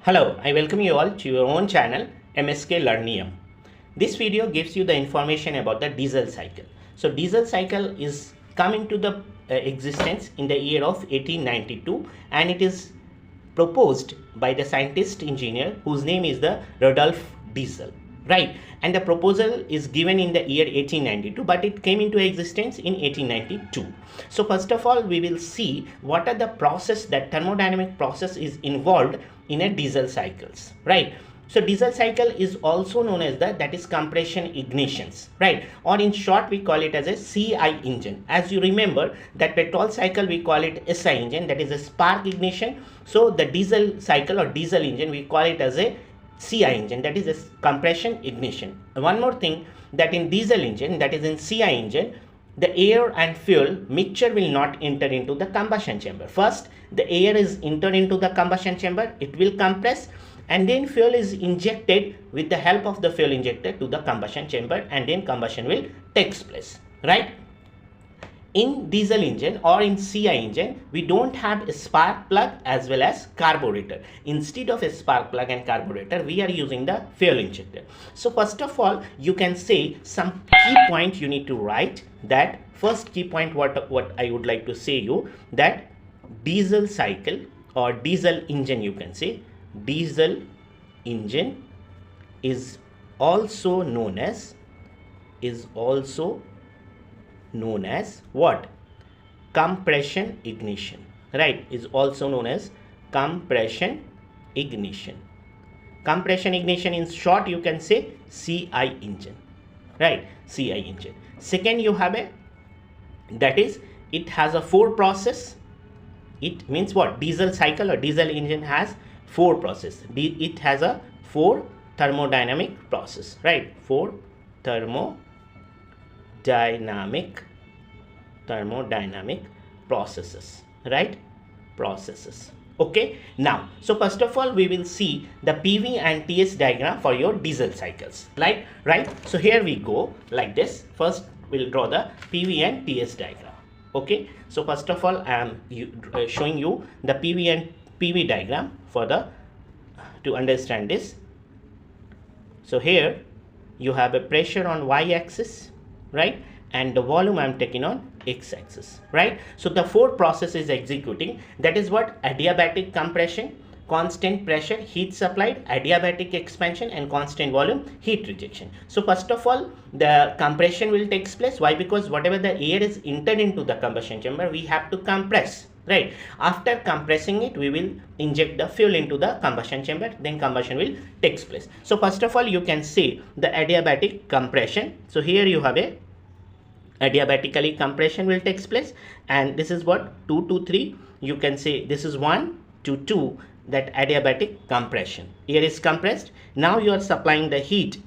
Hello, I welcome you all to your own channel MSK Learnium. This video gives you the information about the diesel cycle. So diesel cycle is coming to the existence in the year of 1892 and it is proposed by the scientist engineer whose name is the Rudolf Diesel, right? And the proposal is given in the year 1892, but it came into existence in 1892. So first of all, we will see what are the process, that thermodynamic process is involved in a diesel cycles, right? So diesel cycle is also known as that is compression ignitions, right? Or in short, we call it as a CI engine. As you remember that petrol cycle, we call it SI engine, that is a spark ignition. So the diesel cycle or diesel engine, we call it as a CI engine, that is a compression ignition. One more thing, that in diesel engine, that is in CI engine, the air and fuel mixture will not enter into the combustion chamber. First, the air is entered into the combustion chamber, it will compress, and then fuel is injected with the help of the fuel injector to the combustion chamber, and then combustion will takes place, right? In diesel engine or in CI engine, we don't have a spark plug as well as carburetor. Instead of a spark plug and carburetor, we are using the fuel injector. So first of all, you can say some key point you need to write. That first key point what I would like to say you, that diesel cycle or diesel engine, you can say diesel engine is also known as what? Compression ignition, right? Is also known as compression ignition. Compression ignition, in short, you can say CI engine, right? CI engine. Second, you have that is, it has a 4 process. It means what? Diesel cycle or diesel engine has 4 process. It has a 4 thermodynamic process, right? 4 thermodynamic processes, right? Processes. Okay, now, so first of all, we will see the PV and TS diagram for your diesel cycles, right? So here we go like this. First, we'll draw the PV and TS diagram. Okay, so first of all, I am showing you the PV and PV diagram to understand this. So here you have a pressure on y-axis, right? And the volume I am taking on x-axis, right? So the 4 process is executing. That is what? Adiabatic compression, constant pressure, heat supplied, adiabatic expansion, and constant volume, heat rejection. So first of all, the compression will take place. Why? Because whatever the air is entered into the combustion chamber, we have to compress, right? After compressing it, we will inject the fuel into the combustion chamber, then combustion will take place. So first of all, you can see the adiabatic compression. So here you have a adiabatically compression will take place, and this is what? 2 to 3. You can say this is 1 to 2, that adiabatic compression. Air is compressed. Now you are supplying the heat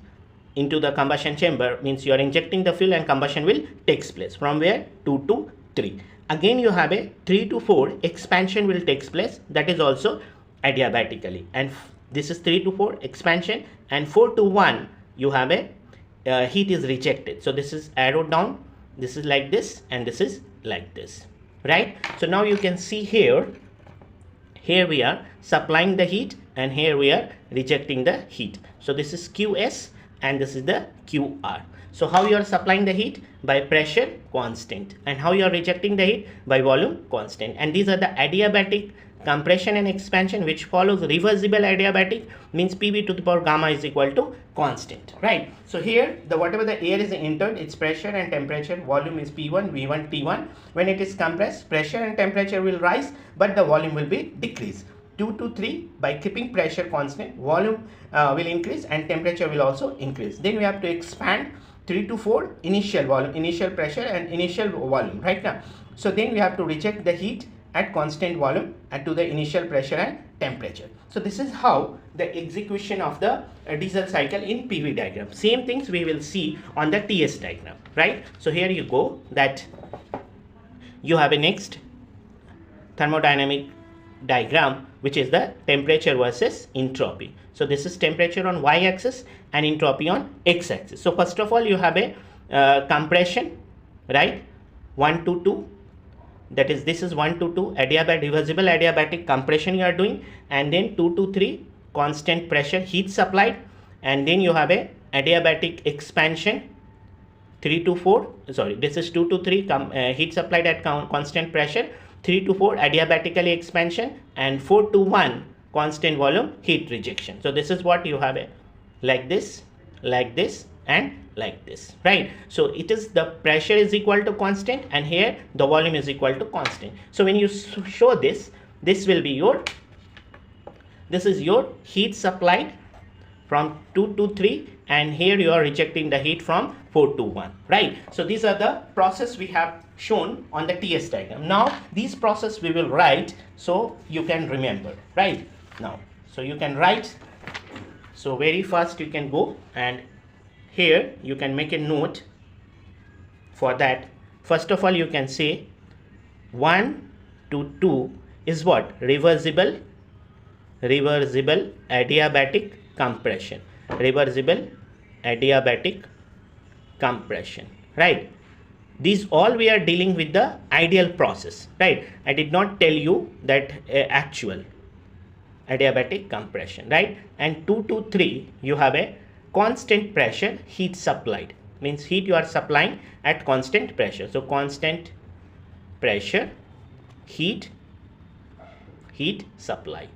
into the combustion chamber, means you are injecting the fuel and combustion will take place. From where? 2 to 3. Again you have a 3 to 4 expansion will take place, that is also adiabatically, and this is 3 to 4 expansion, and 4 to 1 you have a heat is rejected. So this is arrowed down, this is like this, and this is like this, right? So now you can see here we are supplying the heat, and here we are rejecting the heat. So this is QS and this is the QR. So how you are supplying the heat? By pressure constant. And how you are rejecting the heat? By volume constant. And these are the adiabatic compression and expansion, which follows reversible adiabatic, means PV to the power gamma is equal to constant, right? So here whatever the air is entered, its pressure and temperature, volume is P1, V1, T1. When it is compressed, pressure and temperature will rise, but the volume will be decreased. 2 to 3, by keeping pressure constant, volume will increase and temperature will also increase. Then we have to expand 3 to 4, initial volume, initial pressure and initial volume, right now. So then we have to reject the heat at constant volume and to the initial pressure and temperature. So this is how the execution of the diesel cycle in PV diagram. Same things we will see on the TS diagram, right? So here you go, that you have a next thermodynamic diagram, which is the temperature versus entropy. So this is temperature on y-axis and entropy on x-axis. So first of all, you have a compression, right? 1 to 2, that is this is 1 to 2 adiabatic reversible adiabatic compression you are doing, and then 2 to 3 constant pressure heat supplied, and then you have a adiabatic expansion 3 to 4, sorry, this is 2 to 3 heat supplied at constant pressure, 3 to 4 adiabatically expansion, and 4 to 1 constant volume heat rejection. So this is what you have a like this, and like this, right? So it is the pressure is equal to constant, and here the volume is equal to constant. So when you show this, this will be your, this is your heat supplied from 2 to 3, and here you are rejecting the heat from 4 to 1, right? So these are the process we have shown on the TS diagram. Now these process we will write so you can remember, right? Now, so you can write, so very fast you can go, and here you can make a note for that. First of all, you can say 1 to 2 is what? Reversible adiabatic compression, reversible adiabatic compression, right? These all we are dealing with the ideal process, right? I did not tell you that actual adiabatic compression, right? And 2 to 3 you have a constant pressure heat supplied, means heat you are supplying at constant pressure. So constant pressure heat supply.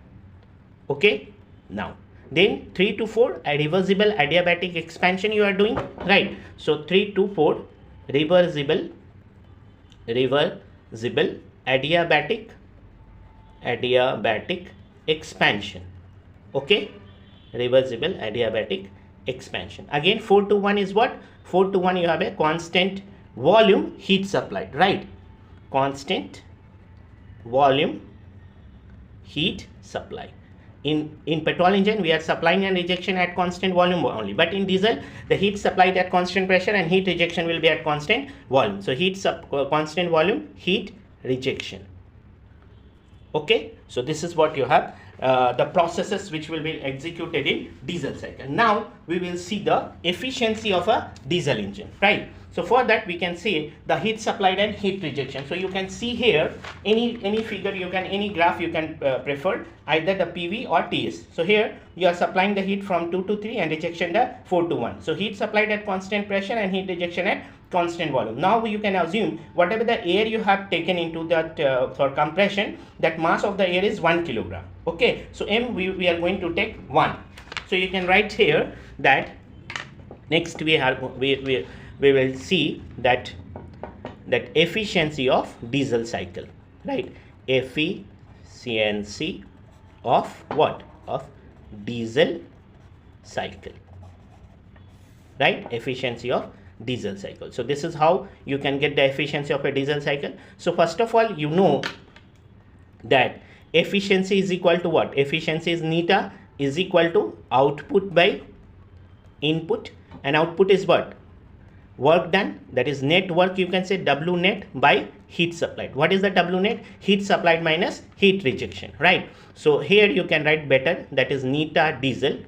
Okay, now then 3 to 4 a reversible adiabatic expansion you are doing, right? So 3 to 4 reversible adiabatic expansion. Okay, reversible adiabatic expansion. Again 4 to 1 is what? 4 to 1 you have a constant volume heat supplied, right? Constant volume heat supply. In petrol engine we are supplying and rejection at constant volume only, but in diesel the heat supplied at constant pressure and heat rejection will be at constant volume. So constant volume heat rejection. Okay, so this is what you have, the processes which will be executed in diesel cycle. Now we will see the efficiency of a diesel engine, right? So for that we can see the heat supplied and heat rejection. So you can see here any figure you can, any graph you can prefer, either the PV or TS. So here you are supplying the heat from 2 to 3 and rejection the 4 to 1. So heat supplied at constant pressure and heat rejection at constant volume. Now you can assume whatever the air you have taken into that for compression, that mass of the air is 1 kilogram. Okay, so M we are going to take 1. So you can write here that next we will see that efficiency of diesel cycle, right? Efficiency of what? Of diesel cycle, right? Efficiency of diesel cycle. So this is how you can get the efficiency of a diesel cycle. So first of all, you know that efficiency is equal to what? Efficiency is neta is equal to output by input, and output is what? Work done, that is net work, you can say W net by heat supplied. What is the W net? Heat supplied minus heat rejection, right? So here you can write better, that is neta diesel.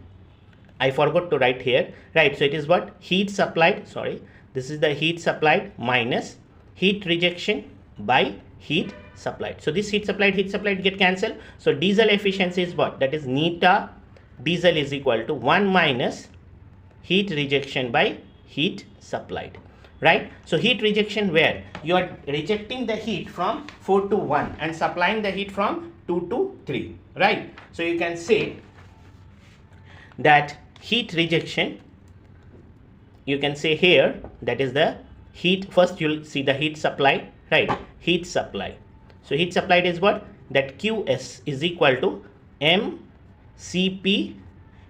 I forgot to write here, right? So it is what? Heat supplied, sorry, this is the heat supplied minus heat rejection by heat supplied. So this heat supplied get cancelled. So diesel efficiency is what? That is neta diesel is equal to 1 minus heat rejection by heat supplied, right? So heat rejection, where you are rejecting the heat from 4 to 1 and supplying the heat from 2 to 3, right? So you can say that heat rejection, you can say here, that is the heat, first you'll see the heat supply, right? Heat supply. So heat supplied is what? That QS is equal to MCP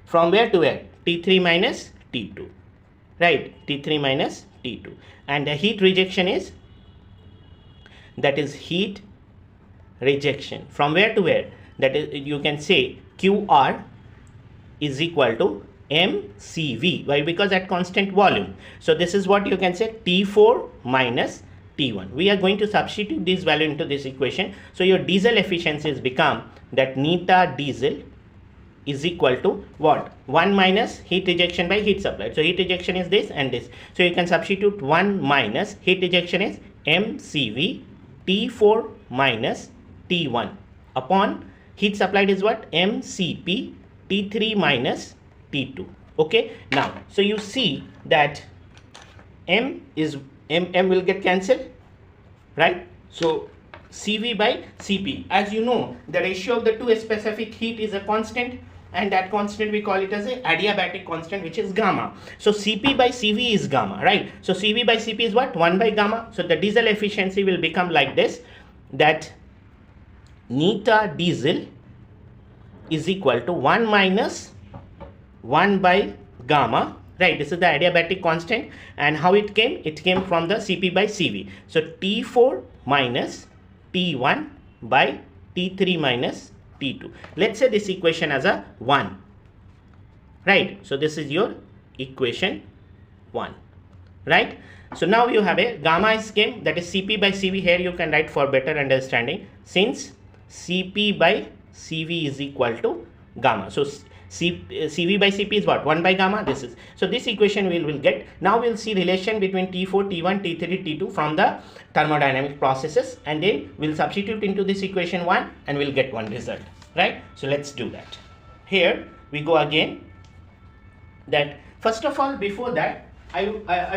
from where to where? T3 minus T2, right? T3 minus T2. And the heat rejection is, that is heat rejection from where to where? That is, you can say QR is equal to MCV. Why? Because at constant volume. So this is what you can say, T4 minus T1. We are going to substitute this value into this equation. So your diesel efficiencies become that neta diesel is equal to what? 1 minus heat rejection by heat supplied. So heat rejection is this and this. So you can substitute 1 minus heat rejection is MCV T4 minus T1 upon heat supplied is what? MCP T3 minus T2. Okay, now so you see that M will get cancelled, right? So Cv by Cp, as you know, the ratio of the two specific heat is a constant, and that constant we call it as a adiabatic constant, which is gamma. So Cp by Cv is gamma, right? So Cv by Cp is what? 1 by gamma. So the diesel efficiency will become like this, that neta diesel is equal to 1 minus 1 by gamma, right? This is the adiabatic constant, and how it came? It came from the Cp by Cv. So T4 minus T1 by T3 minus T2. Let's say this equation as a 1, right? So this is your equation 1, right? So now you have a gamma is came, that is Cp by Cv. Here you can write for better understanding, since Cp by Cv is equal to gamma. So Cv by Cp is what? 1 by gamma. This is, so this equation we will get. Now we'll see relation between T4, T1, T3, T2 from the thermodynamic processes, and then we'll substitute into this equation 1 and we'll get one result, right? So let's do that. Here we go again. That first of all, before that, I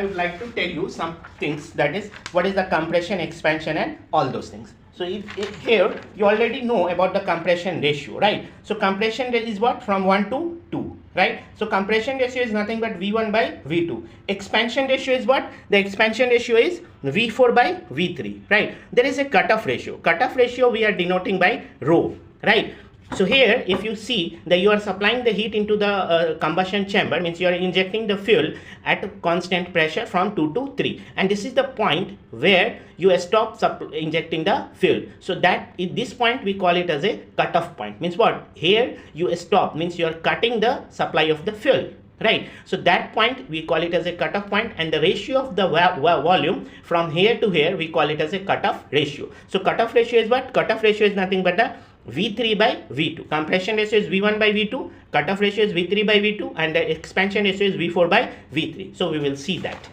would like to tell you some things, that is what is the compression, expansion and all those things. So here you already know about the compression ratio, right? So compression is what? From 1 to 2, right? So compression ratio is nothing but V1 by V2. Expansion ratio is what? The expansion ratio is V4 by V3, right? There is a cutoff ratio. Cutoff ratio we are denoting by rho, right? So here if you see that you are supplying the heat into the combustion chamber, means you are injecting the fuel at a constant pressure from 2 to 3, and this is the point where you stop injecting the fuel. So that at this point we call it as a cutoff point. Means what? Here you stop, means you are cutting the supply of the fuel, right? So that point we call it as a cutoff point, and the ratio of the volume from here to here we call it as a cutoff ratio. So cutoff ratio is what? Cutoff ratio is nothing but the V3 by V2. Compression ratio is V1 by V2, cutoff ratio is V3 by V2, and the expansion ratio is V4 by V3. So we will see that.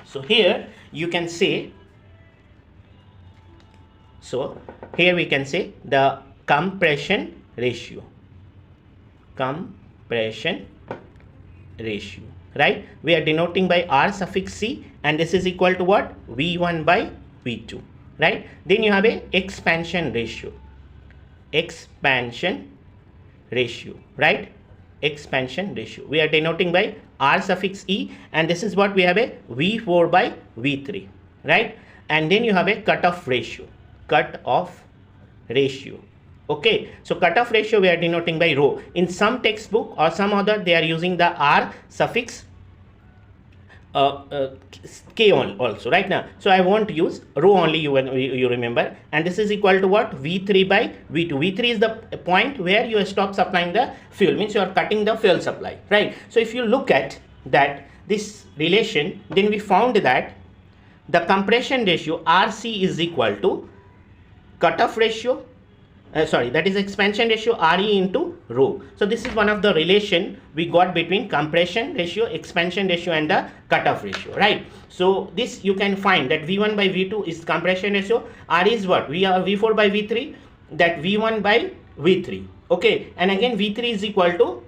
So here you can say, so here we can say the compression ratio, right? We are denoting by R suffix C, and this is equal to what? V1 by V2, right? Then you have a expansion ratio, right? Expansion ratio we are denoting by R suffix E, and this is what we have a V4 by V3, right? And then you have a cutoff ratio, okay? So cutoff ratio we are denoting by rho. In some textbook or some other they are using the R suffix K also, right? Now so I won't use rho only, you remember, and this is equal to what? V3 by V2. V3 is the point where you stop supplying the fuel, means you are cutting the fuel supply, right? So if you look at that this relation, then we found that the compression ratio RC is equal to cutoff ratio, that is expansion ratio RE into rho. So this is one of the relation we got between compression ratio, expansion ratio and the cutoff ratio, right? So this you can find that V1 by V2 is compression ratio, RE is what? We are V4 by V3, that V1 by V3, okay? And again V3 is equal to,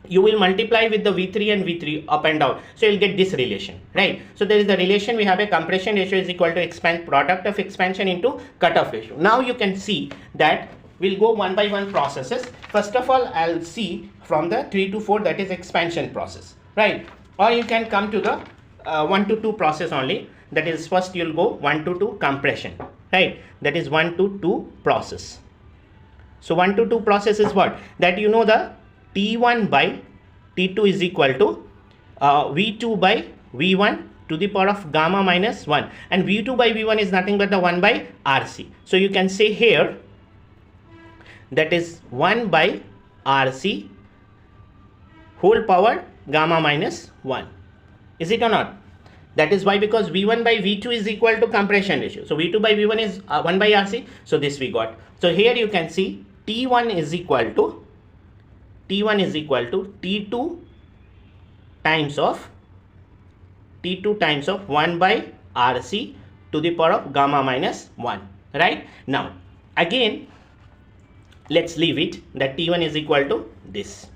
you will multiply with the V3 and V3 up and down, so you'll get this relation, right? So there is the relation, we have a compression ratio is equal to product of expansion into cutoff ratio. Now you can see that we'll go one by one processes. First of all, I'll see from the 3 to 4, that is expansion process, right? Or you can come to the 1 to 2 process only, that is first you'll go 1 to 2 compression, right? That is 1 to 2 process. So 1 to 2 process is what? That you know the T1 by T2 is equal to V2 by V1 to the power of gamma minus 1, and V2 by V1 is nothing but the 1 by RC. So you can say here that is 1 by RC whole power gamma minus 1. Is it or not? That is why, because V1 by V2 is equal to compression ratio. So V2 by V1 is 1 by RC. So this we got. So here you can see T1 is equal to T2 times of 1 by RC to the power of gamma minus 1, right? Now again let's leave it that T1 is equal to this.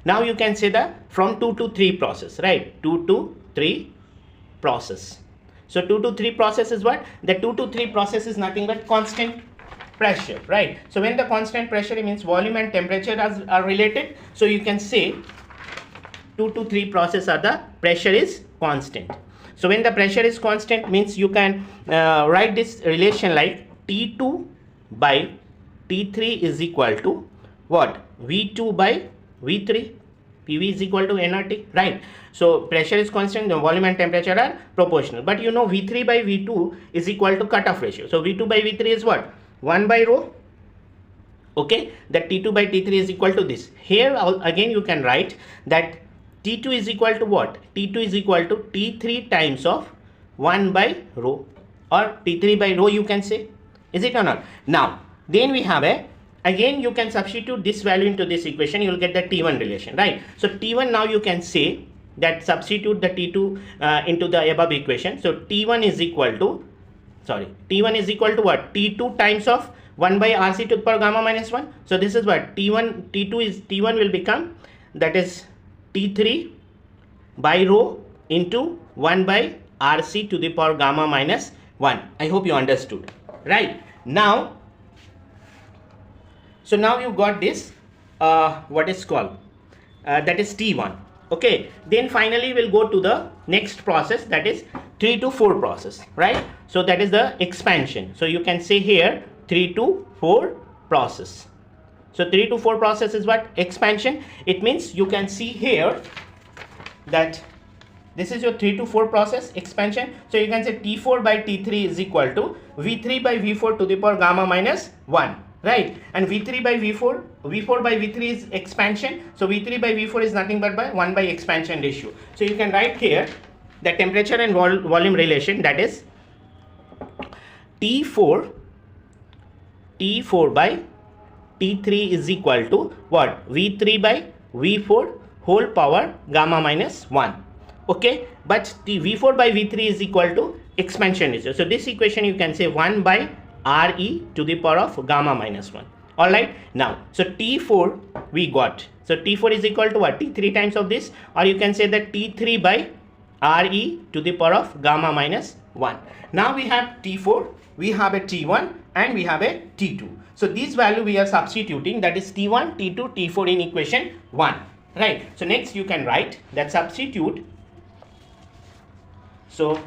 Now you can say the from 2 to 3 process, right? 2 to 3 process. So 2 to 3 process is what? The 2 to 3 process is nothing but constant pressure, right? So when the constant pressure, it means volume and temperature are related. So you can say 2 to 3 process are the pressure is constant. So when the pressure is constant, means you can write this relation like T2 by T3 is equal to what? V2 by V3. PV is equal to nRT, right? So pressure is constant, the volume and temperature are proportional. But you know V3 by V2 is equal to cutoff ratio. So V2 by V3 is what? 1 by rho. Okay, that T2 by T3 is equal to this. Here again you can write that T2 is equal to what? T2 is equal to T3 times of 1 by rho, or T3 by rho you can say. Is it or not? Now, then we have a, again you can substitute this value into this equation, you will get the T1 relation, right? So T1 now you can say that substitute the T2 into the above equation. So T1 is equal to, T1 is equal to what? T2 times of 1 by RC to the power gamma minus 1. So this is what? T1 will become, that is T3 by rho into 1 by RC to the power gamma minus 1. I hope you understood, right? Now, so now you got this, what is called, that is T1. Okay, then finally we'll go to the next process, that is 3 to 4 process, right? So that is the expansion. So you can say here 3 to 4 process. So 3 to 4 process is what? Expansion. It means you can see here that this is your 3 to 4 process expansion. So you can say T4 by T3 is equal to V3 by V4 to the power gamma minus 1, right? And V3 by V4 by V3 is expansion. So V3 by V4 is nothing but by 1 by expansion ratio. So you can write here the temperature and volume relation, that is T4 by T3 is equal to what? V3 by V4 whole power gamma minus 1. Okay, but the V4 by V3 is equal to expansion ratio. So this equation you can say 1 by Re to the power of gamma minus 1. Alright, now so T4 we got. So T4 is equal to what? T3 times of this, or you can say that T3 by Re to the power of gamma minus 1. Now we have T4, we have a T1 and we have a T2. So this value we are substituting, that is T1, T2, T4 in equation 1, right? So next you can write that substitute. So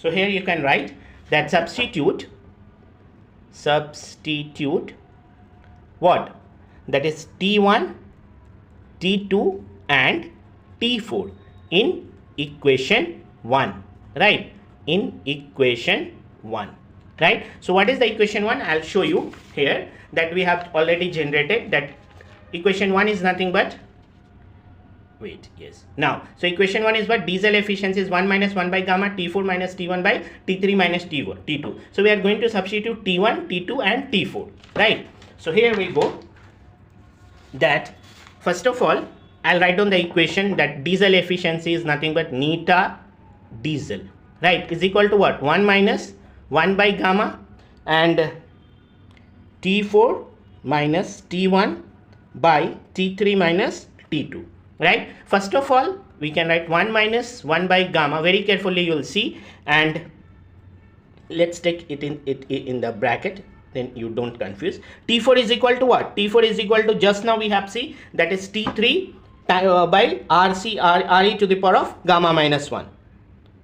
here you can write that substitute what? That is T1, T2 and T4 in equation 1, right? In equation 1, right? So what is the equation 1? I'll show you here that we have already generated that. Equation 1 is nothing but, now so equation 1 is what? Diesel efficiency is 1 minus 1 by gamma, T4 minus T1 by T3 minus T2. So we are going to substitute T1, T2 and T4, right? So here we go, that first of all I'll write down the equation that diesel efficiency is nothing but neta diesel, right, is equal to what? 1 minus 1 by gamma and T4 minus T1 by T3 minus T2, right? First of all we can write 1 minus 1 by gamma, very carefully you will see, and let's take it in the bracket, then you don't confuse. T4 is equal to what? T4 is equal to, just now we have see, that is T3 by Re to the power of gamma minus 1,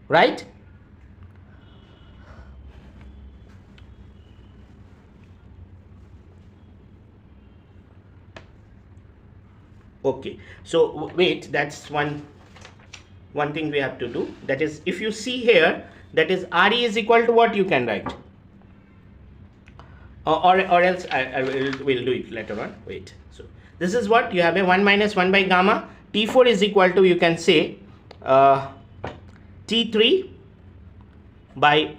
right? Okay, so wait, that's one thing we have to do, that is if you see here, that is Re is equal to what? You can write, or else we'll do it later on. Wait, so this is what you have, a 1 minus 1 by gamma. T4 is equal to, you can say T3 by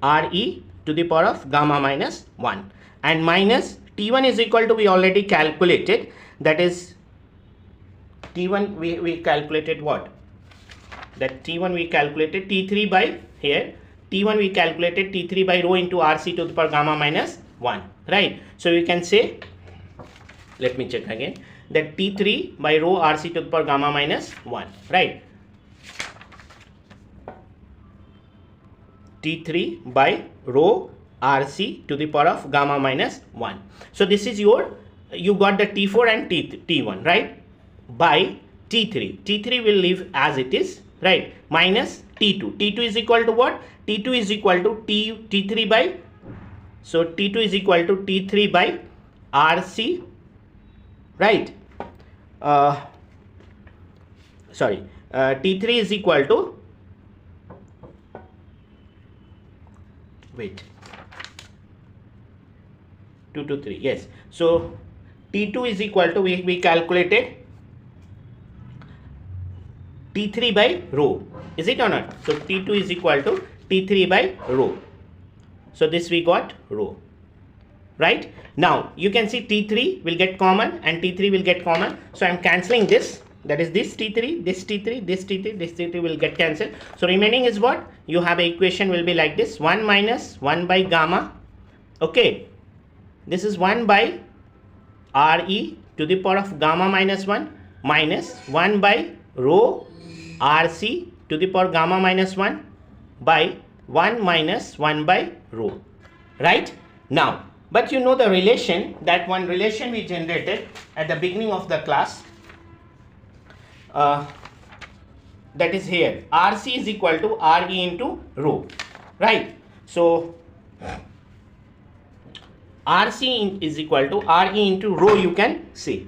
Re to the power of gamma minus 1, and minus T1 is equal to, we already calculated, that is T1 we calculated what? that T1 we calculated T3 by here. T1 we calculated T3 by rho into RC to the power gamma minus 1, right? So we can say, let me check again, that T3 by rho RC to the power gamma minus 1, right? T3 by rho RC to the power of gamma minus 1. So this is your, you got the T4 and T1, right? By T3. T3 will leave as it is, right? Minus T2. T2 is equal to what? T2 is equal to T3 by, so T2 is equal to T3 by RC, right? T3 is equal to, wait, 2 to 3, yes. So T2 is equal to, we calculated T3 by rho, is it or not? So T2 is equal to T3 by rho. So this we got rho, right? Now you can see T3 will get common and T3 will get common. So I am cancelling this. That is this T3, this T3, this T3, this T3 will get cancelled. So remaining is what? You have a equation will be like this: 1 minus 1 by gamma. Okay. This is 1 by Re to the power of gamma minus 1 minus 1 by rho Rc to the power gamma minus 1 by 1 minus 1 by rho, right? Now, but you know the relation, that one relation we generated at the beginning of the class, that is here, Rc is equal to Re into rho, right? So Rc is equal to Re into rho, you can see,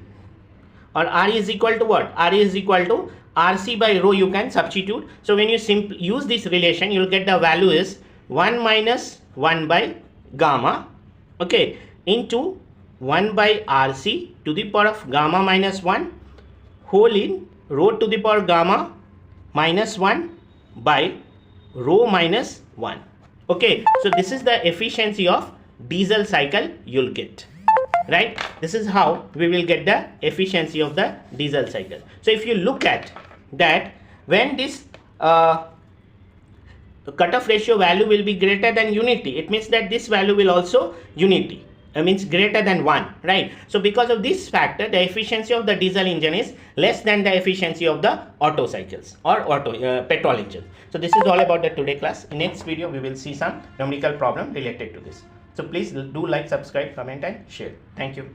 or Re is equal to what? Re is equal to Rc by rho, you can substitute. So when you simply use this relation, you will get the value is 1 minus 1 by gamma, okay, into 1 by Rc to the power of gamma minus 1 whole in rho to the power gamma minus 1 by rho minus 1. Okay, so this is the efficiency of diesel cycle you'll get, right? This is how we will get the efficiency of the diesel cycle. So if you look at that, when this cutoff ratio value will be greater than unity, it means that this value will also unity, means greater than 1, right? So because of this factor, the efficiency of the diesel engine is less than the efficiency of the auto cycles or petrol engine. So this is all about the today class. In next video we will see some numerical problem related to this. So please do like, subscribe, comment and share. Thank you.